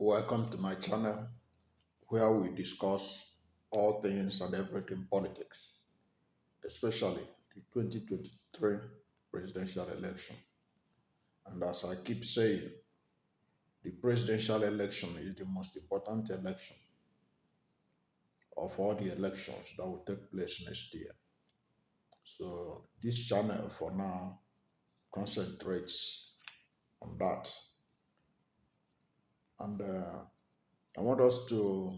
Welcome to my channel where we discuss all things and everything politics, especially the 2023 presidential election. And as I keep saying, the presidential election is the most important election of all the elections that will take place next year. So this channel for now concentrates on that. And I want us to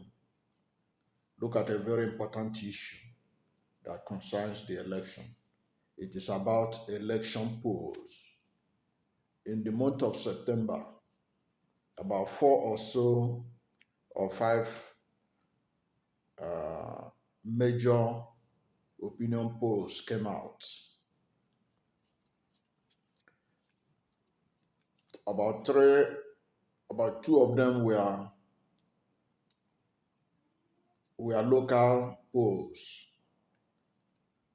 look at a very important issue that concerns the election. It is about election polls. In the month of September, about 4 or 5 major opinion polls came out. About two of them were local polls.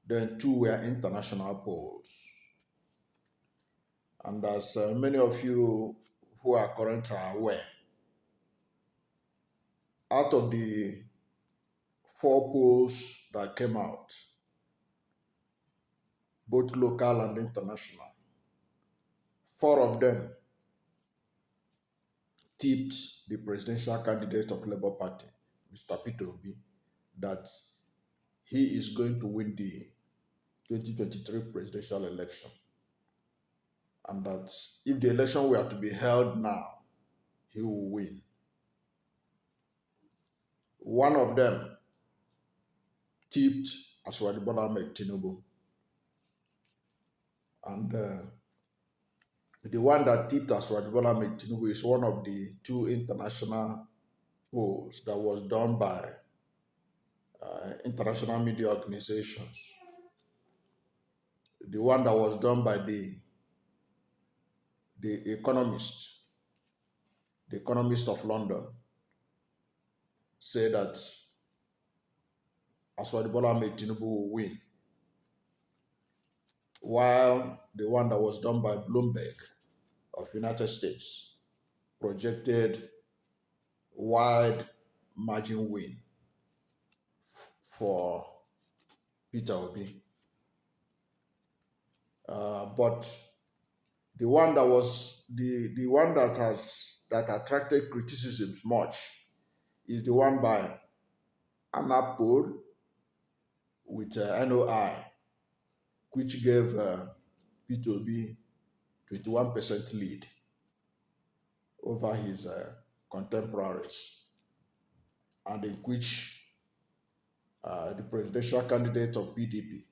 Then 2 were international polls. And as many of you who are currently aware, out of the 4 polls that came out, both local and international, 4 of them tipped the presidential candidate of Labour Party, Mr. Peter Obi, that he is going to win the 2023 presidential election. And that if the election were to be held now, he will win. One of them tipped Asiwaju Bola Ahmed Tinubu. And the one that tipped Asiwaju Bola Ahmed Tinubu is one of the 2 international polls that was done by international media organizations. The one that was done by the Economist of London, say that Asiwaju Bola Ahmed Tinubu will win, while the one that was done by Bloomberg of United States projected wide margin win for Peter Obi. But the one that was the one that attracted criticisms much is the one by Anapol with NOI, which gave Peter Obi 21% lead over his contemporaries, and in which the presidential candidate of PDP,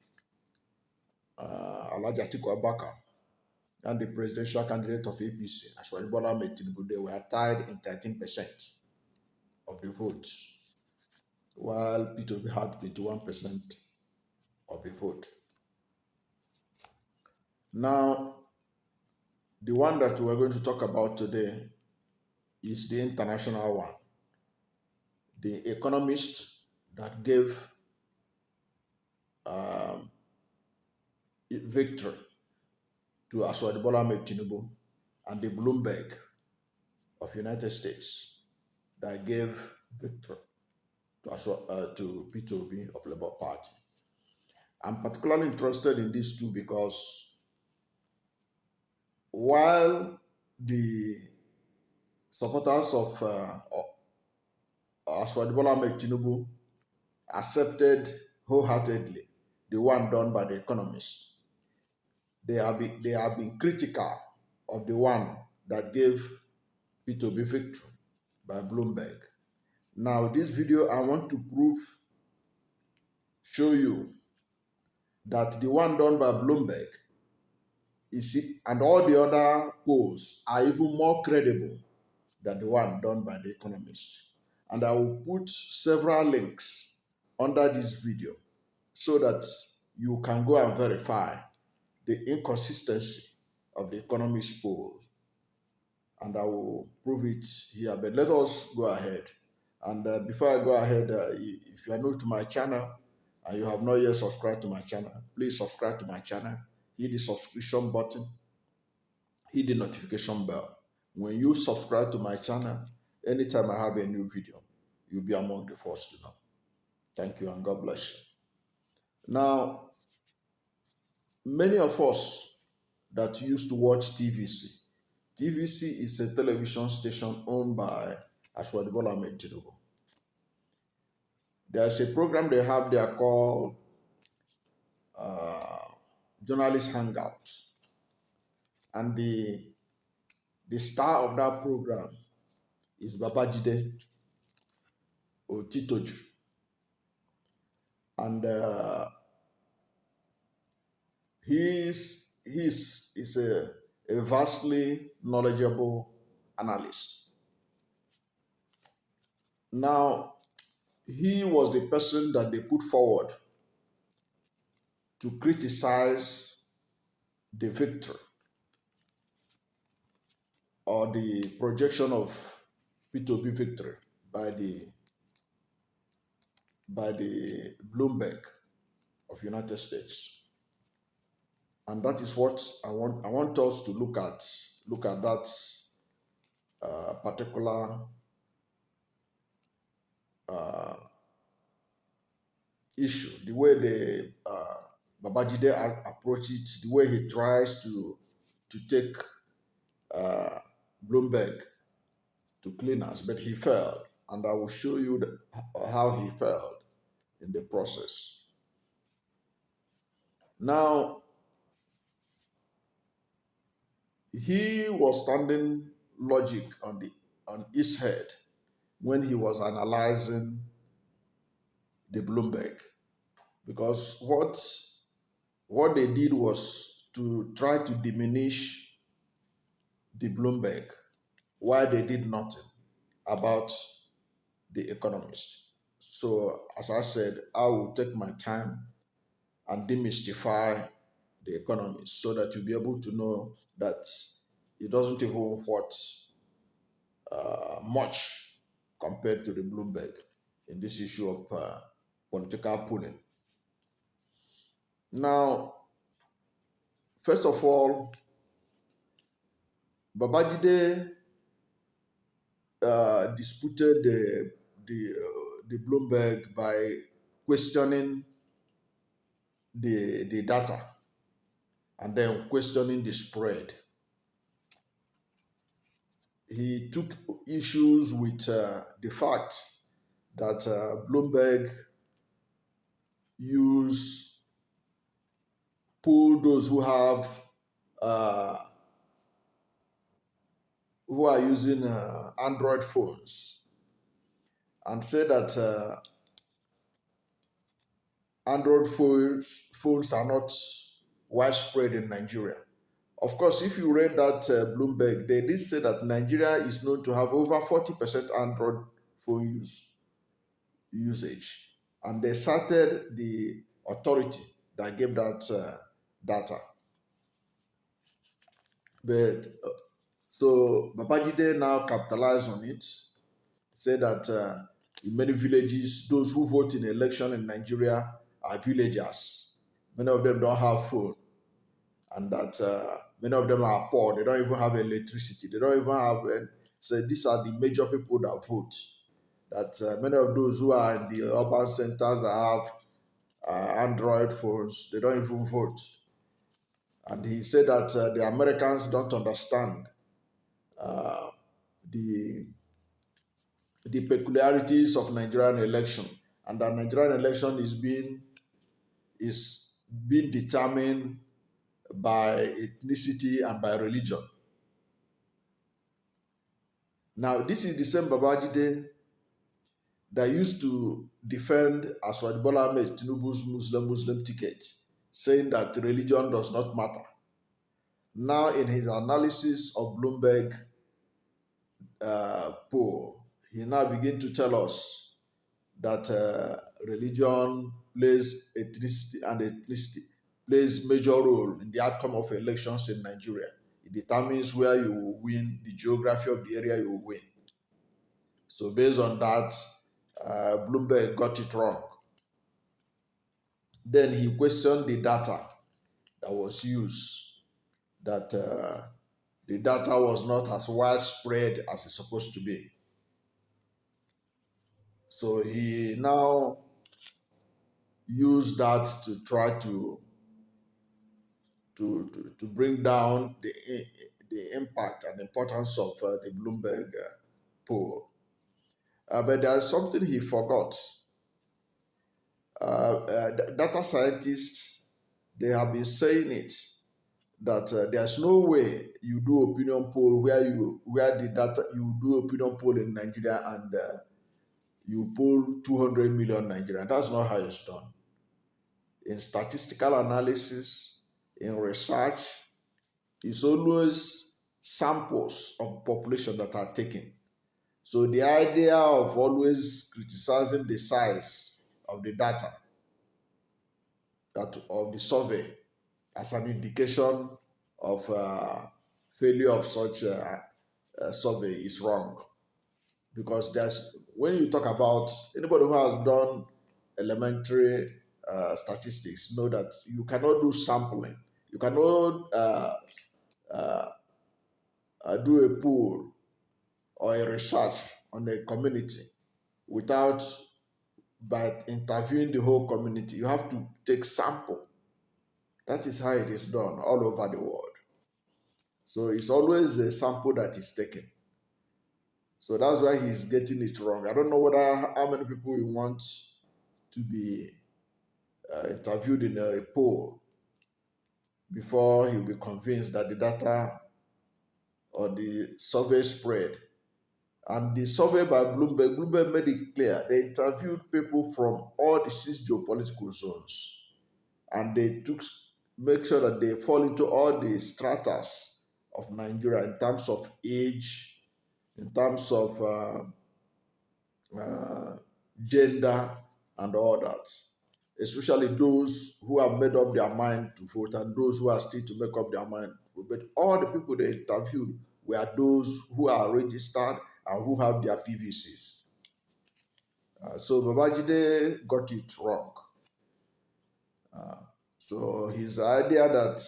Alhaji Atiku Abubakar, and the presidential candidate of APC, Asiwaju Bola Ahmed Tinubu, they were tied in 13% of the votes, while Peter Obi had 21% of the vote. Now, the one that we're going to talk about today is the international one. The Economist that gave victory to Asiwaju Bola Ahmed Tinubu, and the Bloomberg of United States that gave victory to Peter Obi of Labour Party. I'm particularly interested in these two because while the supporters of Asiwaju Bola Ahmed Tinubu accepted wholeheartedly the one done by the Economist, they have been critical of the one that gave Peter Obi victory by Bloomberg. Now, this video I want to show you that the one done by Bloomberg and all the other polls are even more credible than the one done by the Economist. And I will put several links under this video so that you can go and verify the inconsistency of the Economist poll. And I will prove it here. But let us go ahead. And before I go ahead, if you are new to my channel and you have not yet subscribed to my channel, please subscribe to my channel. Hit the subscription button. Hit the notification bell. When you subscribe to my channel, anytime I have a new video, you'll be among the first to know. Thank you and God bless you. Now, many of us that used to watch TVC is a television station owned by Asiwaju Bola Ahmed Tinubu. There's a program they have there called uh, Journalist Hangout. And the star of that program is Babajide Otitoju. And he's a vastly knowledgeable analyst. Now, he was the person that they put forward to criticize the victory or the projection of Peter Obi victory by the Bloomberg of United States. And that is what I want us to look at that particular issue, the way the Babajide approach it, the way he tries to take Bloomberg to cleaners, but he failed, and I will show you how he failed in the process. Now, he was standing logic on his head when he was analyzing the Bloomberg, because what they did was to try to diminish the Bloomberg, while they did nothing about the Economist. So, as I said, I will take my time and demystify the Economist so that you'll be able to know that it doesn't even worth much compared to the Bloomberg in this issue of political pooling. Now, first of all, Babajide disputed the Bloomberg by questioning the data and then questioning the spread. He took issues with the fact that Bloomberg pull those who have who are using Android phones, and say that Android phones are not widespread in Nigeria. Of course, if you read that Bloomberg, they did say that Nigeria is known to have over 40% Android phone usage. And they cited the authority that gave that data. But so Babajide now capitalized on it, said that in many villages, those who vote in election in Nigeria are villagers. Many of them don't have phone, and that many of them are poor. They don't even have electricity. They don't even have. So these are the major people that vote. That many of those who are in the urban centers that have Android phones, they don't even vote. And he said that the Americans don't understand the peculiarities of Nigerian election, and that Nigerian election is being determined by ethnicity and by religion. Now, this is the same Babajide that used to defend Asiwaju Bola Ahmed Tinubu's Muslim ticket, saying that religion does not matter. Now, in his analysis of Bloomberg poll, he now begins to tell us that religion plays ethnicity plays major role in the outcome of elections in Nigeria. It determines where you will win, the geography of the area you will win. So based on that, Bloomberg got it wrong. Then he questioned the data that was used, that the data was not as widespread as it's supposed to be. So he now used that to try to bring down the impact and importance of the Bloomberg poll. But there's something he forgot. Data scientists, they have been saying it, that there's no way you do opinion poll where the data, you do opinion poll in Nigeria and you poll 200 million Nigerians. That's not how it's done. In statistical analysis, in research, it's always samples of population that are taken. So the idea of always criticizing the size of the data, that of the survey, as an indication of failure of such survey is wrong. Because there's, when you talk about, anybody who has done elementary statistics know that you cannot do sampling. You cannot uh, do a poll or a research on a community without, by interviewing the whole community. You have to take sample. That is how it is done all over the world. So it's always a sample that is taken. So that's why he's getting it wrong. I don't know whether how many people he wants to be interviewed in a poll before he'll be convinced that the data or the survey spread. And the survey by Bloomberg made it clear. They interviewed people from all the 6 geopolitical zones, and they make sure that they fall into all the stratas of Nigeria in terms of age, in terms of gender, and all that. Especially those who have made up their mind to vote and those who are still to make up their mind to vote. But all the people they interviewed were those who are registered and who have their PVCs. So Babajide got it wrong. So his idea that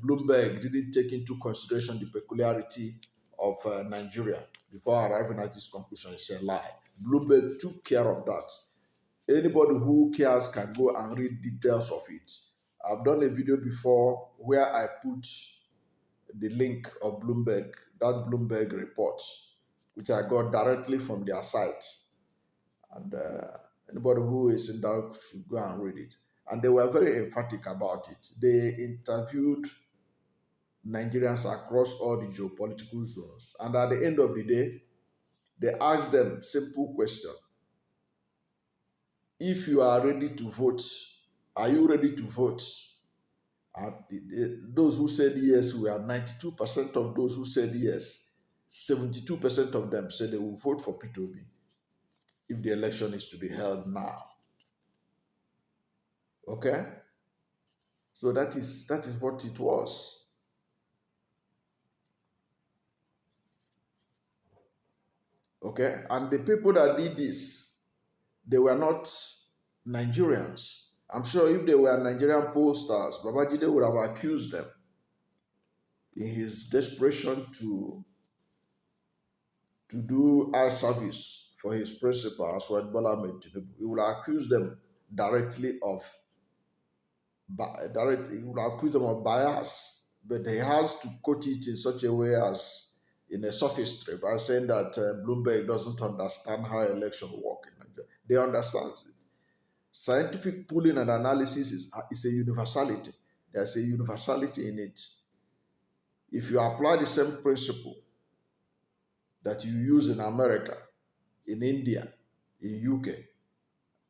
Bloomberg didn't take into consideration the peculiarity of Nigeria before arriving at this conclusion is a lie. Bloomberg took care of that. Anybody who cares can go and read details of it. I've done a video before where I put the link of Bloomberg, that Bloomberg report, which I got directly from their site. And anybody who is in doubt should go and read it. And they were very emphatic about it. They interviewed Nigerians across all the geopolitical zones. And at the end of the day, they asked them simple question. If you are ready to vote, are you ready to vote? And those who said yes were 92% of those who said yes. 72% of them said they will vote for Peter Obi if the election is to be held now. Okay? So that is what it was. Okay? And the people that did this, they were not Nigerians. I'm sure if they were Nigerian pollsters, Babajide would have accused them in his desperation to do eye service for his principal, Asiwaju Bola Ahmed Tinubu. He would accuse them directly of bias, but he has to quote it in such a way as in a sophistry by saying that Bloomberg doesn't understand how election work in Nigeria. They understand it. Scientific polling and analysis is a universality. There's a universality in it. If you apply the same principle that you use in America, in India, in UK,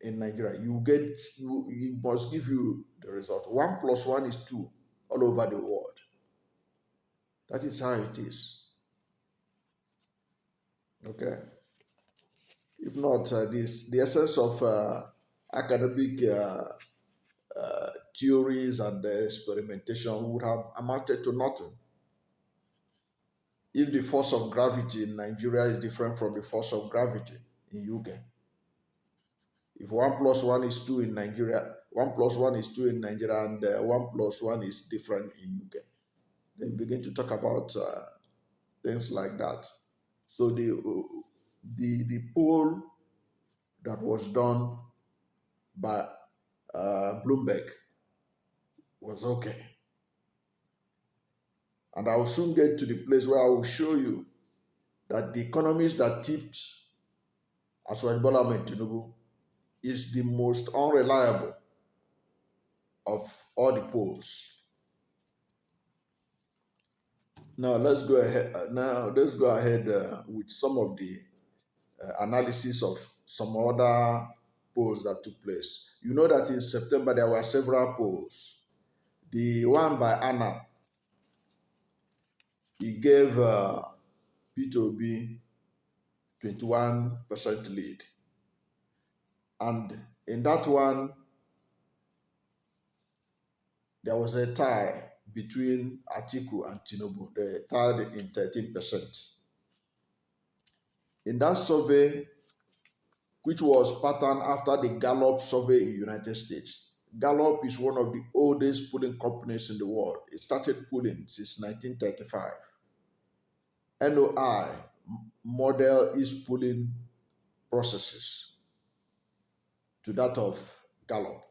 in Nigeria, it must give you the result. 1 + 1 is 2 all over the world. That is how it is. Okay. If not, the essence of academic theories and experimentation would have amounted to nothing. If the force of gravity in Nigeria is different from the force of gravity in UK, if 1 + 1 is 2 in Nigeria, 1 + 1 is 2 in Nigeria, and 1 + 1 is different in UK, then begin to talk about things like that. So the poll that was done by Bloomberg was okay. And I will soon get to the place where I will show you that the economist that tipped Asiwaju Bola Ahmed Tinubu is the most unreliable of all the polls. Now let's go ahead. With some of the analysis of some other polls that took place. You know that in September there were several polls. The one by Anna, he gave Peter Obi 21% lead, and in that one there was a tie between Atiku and Tinubu. They tied in 13%. In that survey, which was patterned after the Gallup survey in the United States. Gallup is one of the oldest polling companies in the world. It started polling since 1935. NOI model its polling processes to that of Gallup,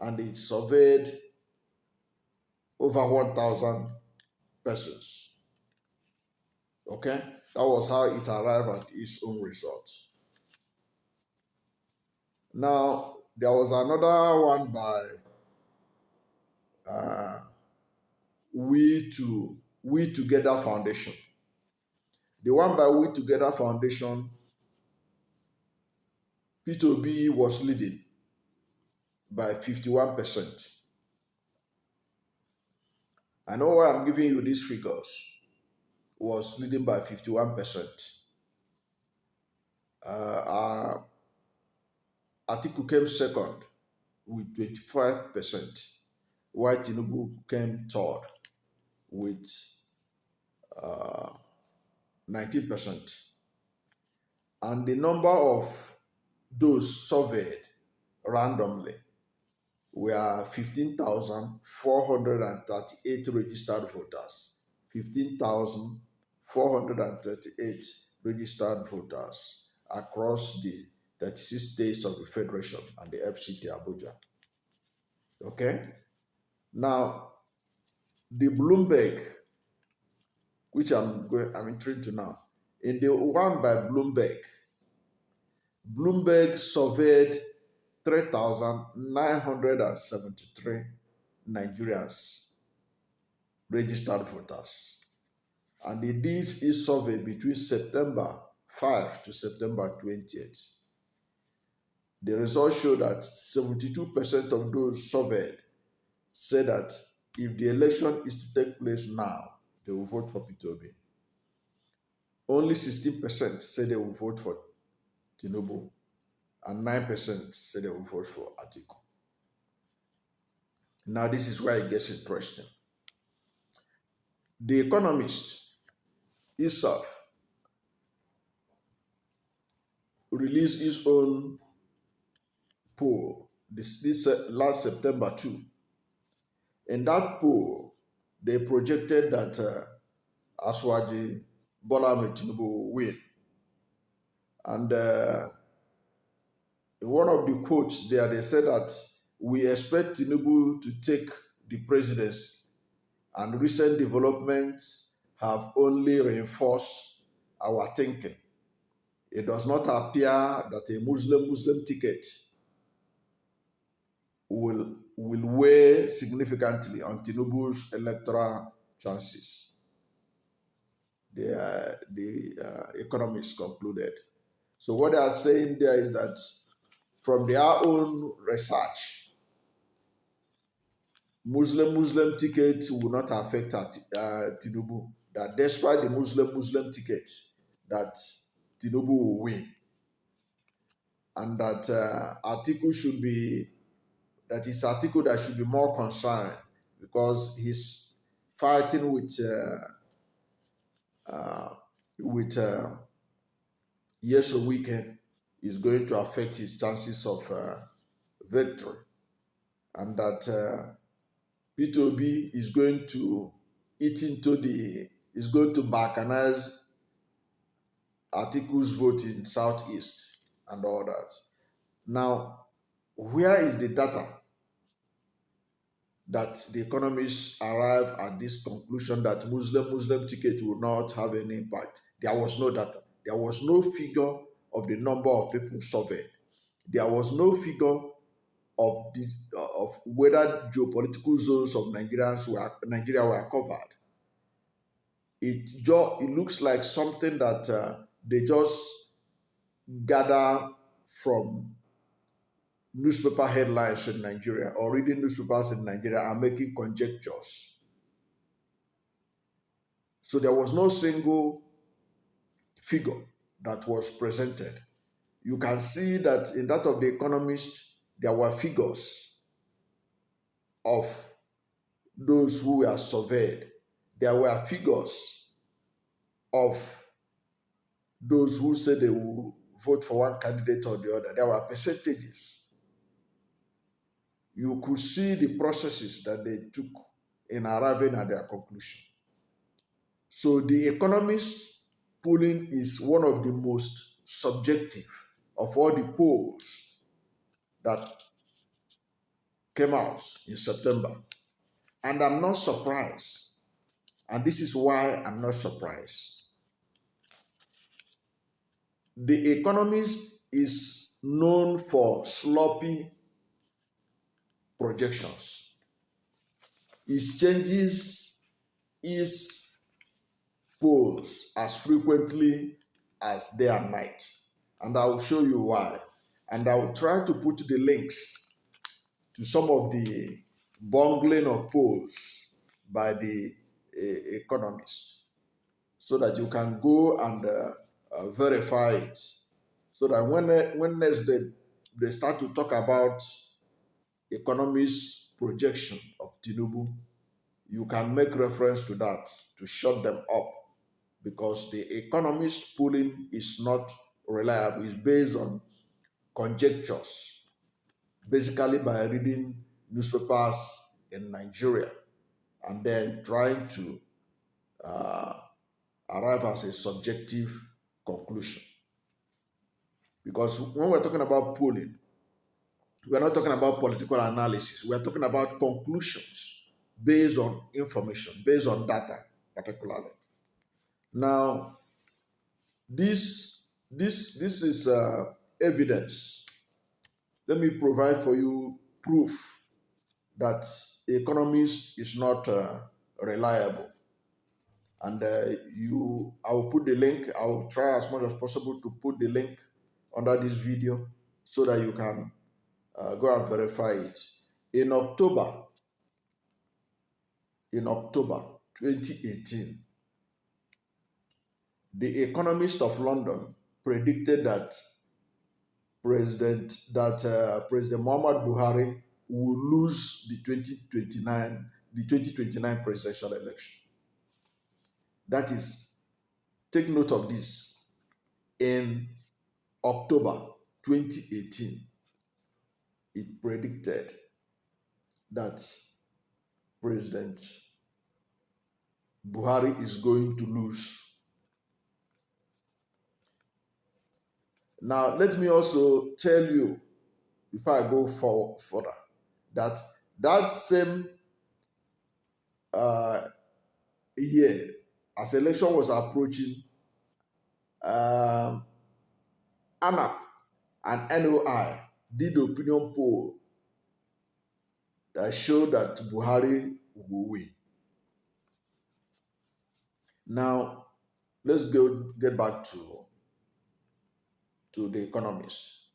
and it surveyed over 1,000 persons. Okay, that was how it arrived at its own results. Now, there was another one by We Together Foundation. The one by We Together Foundation, Peter Obi was leading by 51%. I know why I'm giving you these figures. Was leading by 51%. Atiku came second with 25%, while Tinubu came third with 19%. And the number of those surveyed randomly were 15,438 registered voters. 15,438 registered voters across the 36 states of the Federation and the FCT Abuja. Okay? Now, the Bloomberg, which I'm entering to now, in the one by Bloomberg surveyed 3,973 Nigerians, registered voters. And they did this survey between September 5 to September 20th. The results show that 72% of those surveyed said that if the election is to take place now, they will vote for Peter Obi. Only 16% said they will vote for Tinubu, and 9% said they will vote for Atiku. Now, this is where it gets interesting. The Economist itself released its own poll this last September 2. In that poll, they projected that Asiwaju Bola Ahmed Tinubu will win. And in one of the quotes there, they said that we expect Tinubu to take the presidency, and recent developments have only reinforced our thinking. It does not appear that a Muslim ticket will weigh significantly on Tinubu's electoral chances. The Economist concluded. So what they are saying there is that from their own research, Muslim tickets will not affect Tinubu. That despite the Muslim ticket, that Tinubu will win, and that Atiku should be more concerned because he's fighting with Yeso Weekend is going to affect his chances of victory, and that Peter Obi is going to balkanize Atiku's vote in Southeast, and all that. Now, where is the data that the economists arrive at this conclusion that Muslim ticket will not have any impact? There was no data. There was no figure of the number of people surveyed. There was no figure of whether geopolitical zones of Nigeria were covered. It looks like something that they just gather from newspaper headlines in Nigeria or reading newspapers in Nigeria and making conjectures. So there was no single figure that was presented. You can see that in that of the Economist, there were figures of those who were surveyed. There were figures of those who said they will vote for one candidate or the other. There were percentages. You could see the processes that they took in arriving at their conclusion. So the Economist polling is one of the most subjective of all the polls that came out in September. And I'm not surprised. And this is why I'm not surprised. The Economist is known for sloppy projections. It changes its polls as frequently as day and night. And I will show you why. And I will try to put the links to some of the bungling of polls by the Economist so that you can go and verify it. So that when next they start to talk about Economist projection of Tinubu, you can make reference to that to shut them up, because the Economist polling is not reliable. It's based on conjectures, basically by reading newspapers in Nigeria and then trying to arrive as a subjective conclusion. Because when we're talking about polling, we're not talking about political analysis. We're talking about conclusions based on information, based on data, particularly. Now, this is evidence. Let me provide for you proof that Economist is not reliable. And I will put the link. I will try as much as possible to put the link under this video so that you can go and verify it. In October 2018, the Economist of London predicted that President Muhammad Buhari will lose the 2029 presidential election. That is, take note of this. In October 2018, it predicted that President Buhari is going to lose. Now, let me also tell you, before I go further, that same year, as election was approaching, ANAP and NOI did opinion poll that showed that Buhari will win. Now, let's get back to the Economist.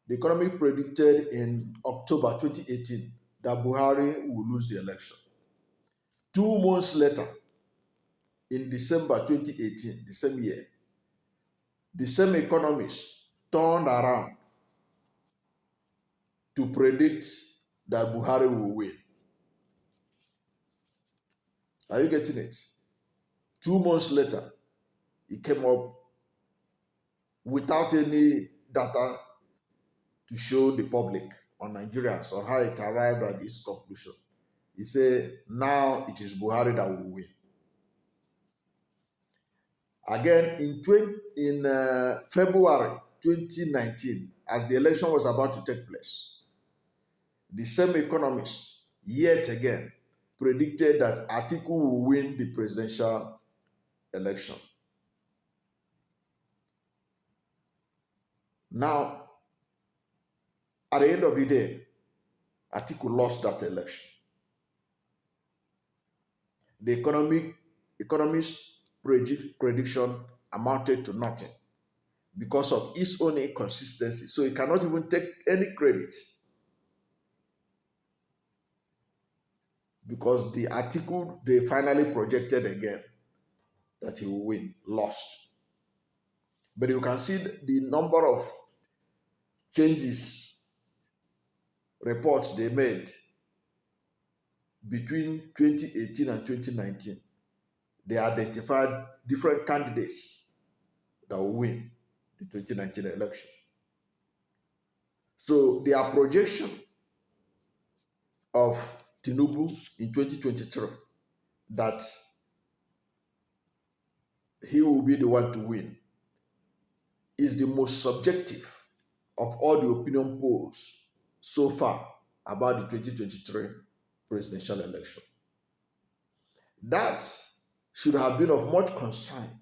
The Economist predicted in October 2018 that Buhari will lose the election. 2 months later, in December 2018, the same year, the same Economist turned around to predict that Buhari will win. Are you getting it? 2 months later, he came up without any data to show the public on Nigerians on how it arrived at this conclusion. He said, now it is Buhari that will win. Again, in February 2019, as the election was about to take place, the same economist yet again predicted that Atiku will win the presidential election. Now, at the end of the day, Atiku lost that election. The economist prediction amounted to nothing because of his own inconsistency. So he cannot even take any credit, because the article they finally projected again that he will win lost. But you can see the number of changes, reports they made between 2018 and 2019. They identified different candidates that will win the 2019 election. So their projection of Tinubu in 2023 that he will be the one to win is the most subjective of all the opinion polls so far about the 2023 presidential election. That should have been of much concern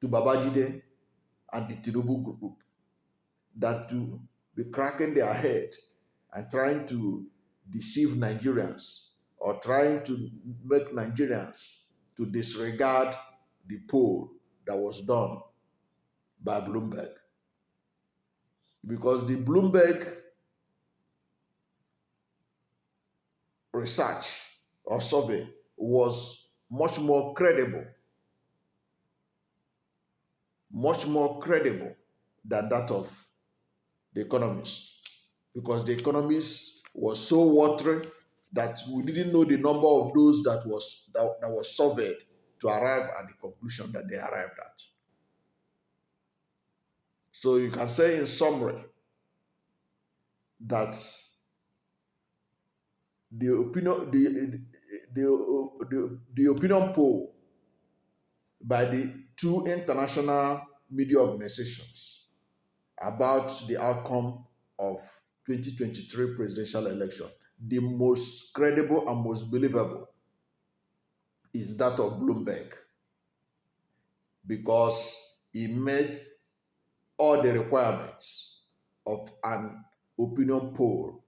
to Babajide and the Tinubu group, that to be cracking their head and trying to deceive Nigerians or trying to make Nigerians to disregard the poll that was done by Bloomberg. Because the Bloomberg research or survey was much more credible than that of the Economist, because the Economist was so watery that we didn't know the number of those that was surveyed to arrive at the conclusion that they arrived at. So you can say in summary that the opinion poll by the two international media organizations about the outcome of 2023 presidential election, the most credible and most believable is that of Bloomberg, because he met all the requirements of an opinion poll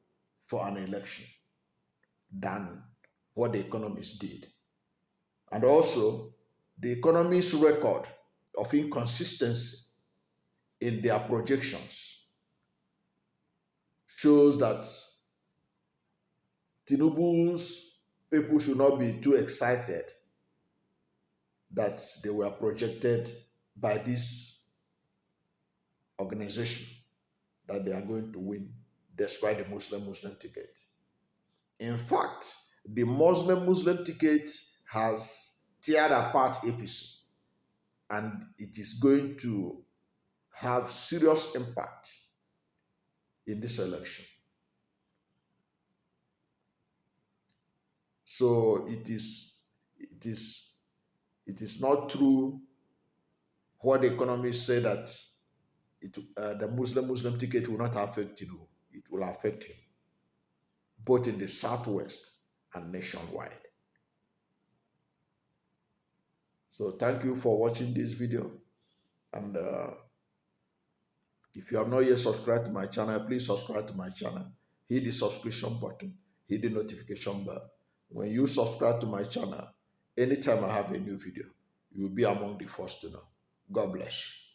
for an election than what the Economist did. And also, the Economist's record of inconsistency in their projections shows that Tinubu's people should not be too excited that they were projected by this organization that they are going to win despite the Muslim ticket. In fact, the Muslim ticket has teared apart APC, and it is going to have serious impact in this election. So it is not true what the economists say that the Muslim ticket will not affect Tinubu. It will affect him, both in the Southwest and nationwide. So thank you for watching this video. And if you have not yet subscribed to my channel, please subscribe to my channel. Hit the subscription button, hit the notification bell. When you subscribe to my channel, anytime I have a new video, you will be among the first to know. God bless you.